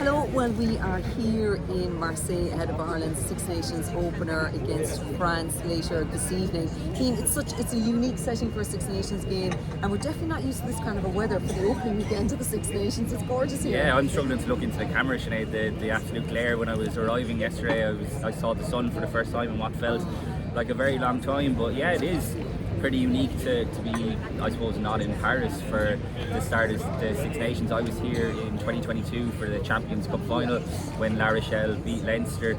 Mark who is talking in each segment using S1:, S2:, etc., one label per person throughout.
S1: Hello, well we are here in Marseille ahead of Ireland's Six Nations opener against France later this evening. Cian, it's a unique setting for a Six Nations game, and we're definitely not used to this kind of a weather for the opening weekend of the Six Nations. It's gorgeous here.
S2: Yeah, I'm struggling to look into the camera, Sinead. The absolute glare when I was arriving yesterday. I saw the sun for the first time in what felt like a very long time, but yeah, it is pretty unique to be, I suppose, not in Paris for the start of the Six Nations. I was here in 2022 for the Champions Cup final when La Rochelle beat Leinster.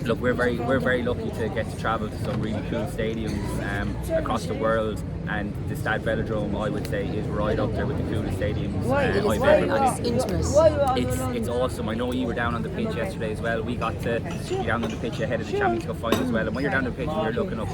S2: Look, we're very lucky to get to travel to some really cool stadiums across the world, and the Stade Velodrome, I would say, is right up there with the coolest stadiums I've ever been. It's awesome. I know you were down on the pitch yesterday as well. We got to be down on the pitch ahead of the Champions Cup final as well. And when you're down on the pitch and you're looking up,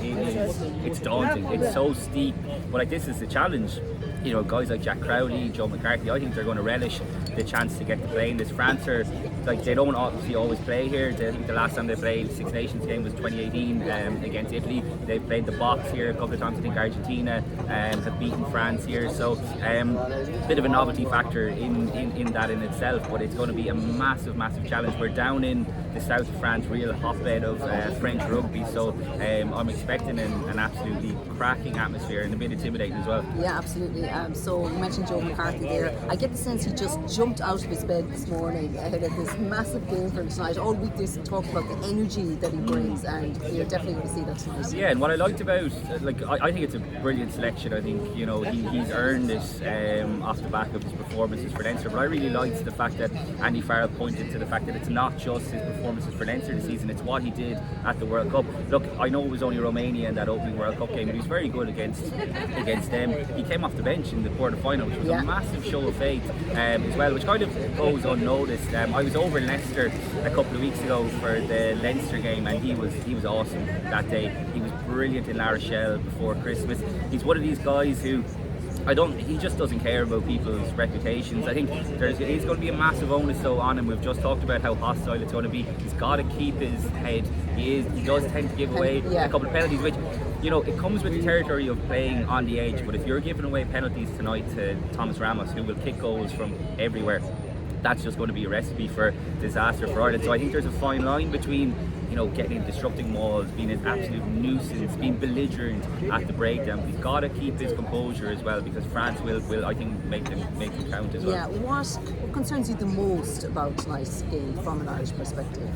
S2: it's daunting. It's so steep. But like, this is the challenge. You know, guys like Jack Crowley, Joe McCarthy, I think they're going to relish the chance to get to play in this. France are, like, they don't obviously always play here. I think the last time they played Six Nations game was 2018 against Italy. They've played the box here a couple of times. I think Argentina have beaten France here. So bit of a novelty factor in that in itself, but it's going to be a massive challenge. We're down in the south of France, real hotbed of French rugby, so I'm expecting an absolutely cracking atmosphere and a bit intimidating as well.
S1: Yeah, absolutely. So you mentioned Joe McCarthy there. I get the sense he just jumped out of his bed this morning ahead of this massive game for him tonight. All week there's talk about the energy that he brings, and you're definitely going to see that tonight.
S2: Yeah, and what I liked about, I think it's a brilliant selection. I think, you know, he's earned it off the back of his performances for Leinster, but I really liked the fact that Andy Farrell pointed to the fact that it's not just his performances for Leinster this season, it's what he did at the World Cup. Look, I know it was only Romania in that opening World Cup game, but he was very good against them. He came off the bench in the quarter final, which was a massive show of faith as well, which kind of goes unnoticed. I was over in Leicester a couple of weeks ago for the Leinster game, and he was awesome that day. He was brilliant in La Rochelle before Christmas. He's one of these guys who he just doesn't care about people's reputations. I think he's going to be a massive onus though on him. We've just talked about how hostile it's going to be. He's got to keep his head. He does tend to give away a couple of penalties, which, you know, it comes with the territory of playing on the edge. But if you're giving away penalties tonight to Thomas Ramos, who will kick goals from everywhere, that's just going to be a recipe for disaster for Ireland. So I think there's a fine line between, you know, getting in, disrupting mauls, being an absolute nuisance, being belligerent at the breakdown. He's got to keep his composure as well, because France will I think make them count as well.
S1: Yeah, what concerns you the most about tonight's game from an Irish perspective?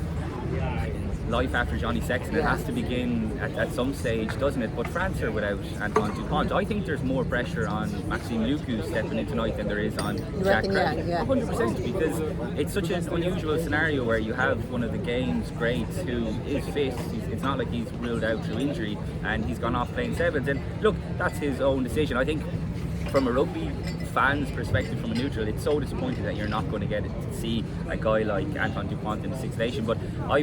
S2: Life after Johnny Sexton, it has to begin at some stage, doesn't it? But France are without Antoine Dupont. I think there's more pressure on Maxime Lucu stepping in tonight than there is on Jack Crowley. 100%, because it's such an unusual scenario where you have one of the game's greats who is fit. It's not like he's ruled out through injury and he's gone off playing sevens. And look, that's his own decision. I think from a rugby fan's perspective, from a neutral, it's so disappointing that you're not going to get to see a guy like Antoine Dupont in the Six Nations. But I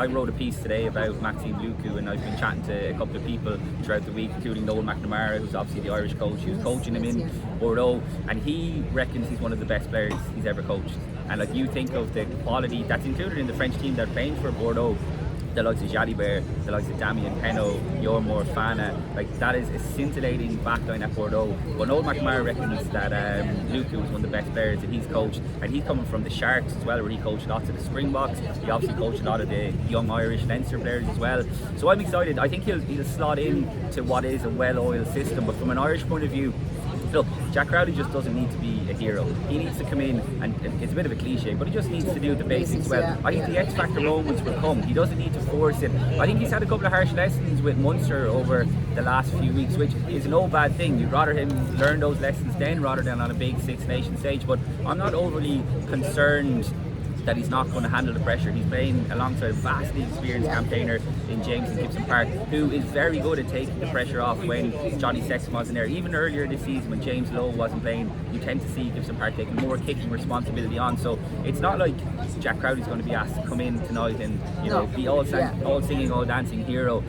S2: wrote a piece today about Maxime Lucu, and I've been chatting to a couple of people throughout the week, including Noel McNamara, who's obviously the Irish coach, who's coaching him in Bordeaux, and he reckons he's one of the best players he's ever coached. And like, you think of the quality that's included in the French team that are playing for Bordeaux, the likes of Jalibert, the likes of Damien Penaud, Yormor, Fana, like, that is a scintillating backline at Bordeaux. But Noel McNamara reckons that Lucu was one of the best players that he's coached, and he's coming from the Sharks as well, where he coached lots of the Springboks. He obviously coached a lot of the young Irish Leinster players as well. So I'm excited. I think he'll slot in to what is a well-oiled system, but from an Irish point of view, look, Jack Crowley just doesn't need to be a hero. He needs to come in, and it's a bit of a cliche, but he just needs to do the basics well. I think the X Factor moments will come. He doesn't need to force it. I think he's had a couple of harsh lessons with Munster over the last few weeks, which is no bad thing. You'd rather him learn those lessons then rather than on a big Six Nations stage. But I'm not overly concerned that he's not going to handle the pressure. He's playing alongside a vastly experienced campaigner in James and Gibson Park, who is very good at taking the pressure off when Johnny Sexton wasn't there. Even earlier this season when James Lowe wasn't playing, you tend to see Gibson Park taking more kicking responsibility on. So it's not like Jack Crowley's going to be asked to come in tonight and, you know, be all singing, all dancing hero.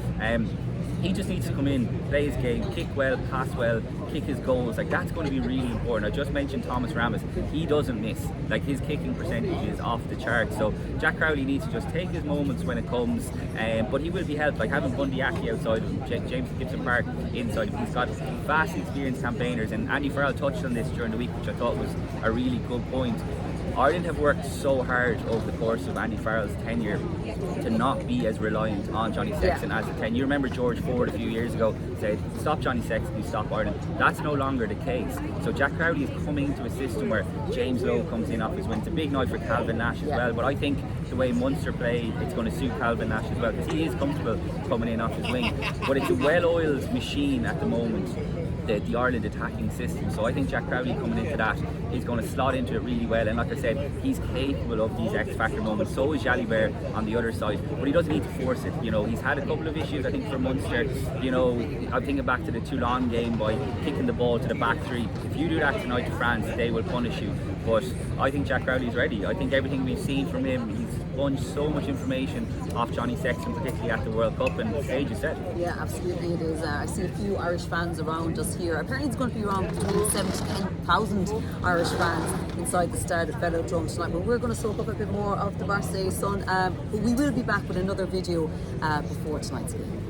S2: He just needs to come in, play his game, kick well, pass well, kick his goals. Like, that's going to be really important. I just mentioned Thomas Ramos. He doesn't miss. Like, his kicking percentage is off the chart. So Jack Crowley needs to just take his moments when it comes, but he will be helped. Like, having Bundy Aki outside of him, James Gibson Park inside of him. He's got vastly experienced campaigners, and Andy Farrell touched on this during the week, which I thought was a really good point. Ireland have worked so hard over the course of Andy Farrell's tenure to not be as reliant on Johnny Sexton as a 10. You remember George Ford a few years ago said, stop Johnny Sexton, you stop Ireland. That's no longer the case. So Jack Crowley is coming into a system where James Lowe comes in off his wing. It's a big night for Calvin Nash as well, but I think the way Munster play, it's going to suit Calvin Nash as well, because he is comfortable coming in off his wing. But it's a well-oiled machine at the moment, the Ireland attacking system. So I think Jack Crowley coming into that is going to slot into it really well, and like I said, he's capable of these X-factor moments. So is Jalibert on the other side, but he doesn't need to force it. You know, he's had a couple of issues I think for Munster. You know, I'm thinking back to the Toulon game by kicking the ball to the back three. If you do that tonight to France, they will punish you. But I think Jack Crowley's ready. I think everything we've seen from him, he's sponged so much information off Johnny Sexton, particularly at the World Cup, and the stage is set.
S1: Yeah, absolutely it is. I see a few Irish fans around us here. Apparently it's going to be around between 7,000 to 10,000 Irish fans inside the Stade Velodrome tonight. But we're going to soak up a bit more of the Marseille sun. But we will be back with another video before tonight's game.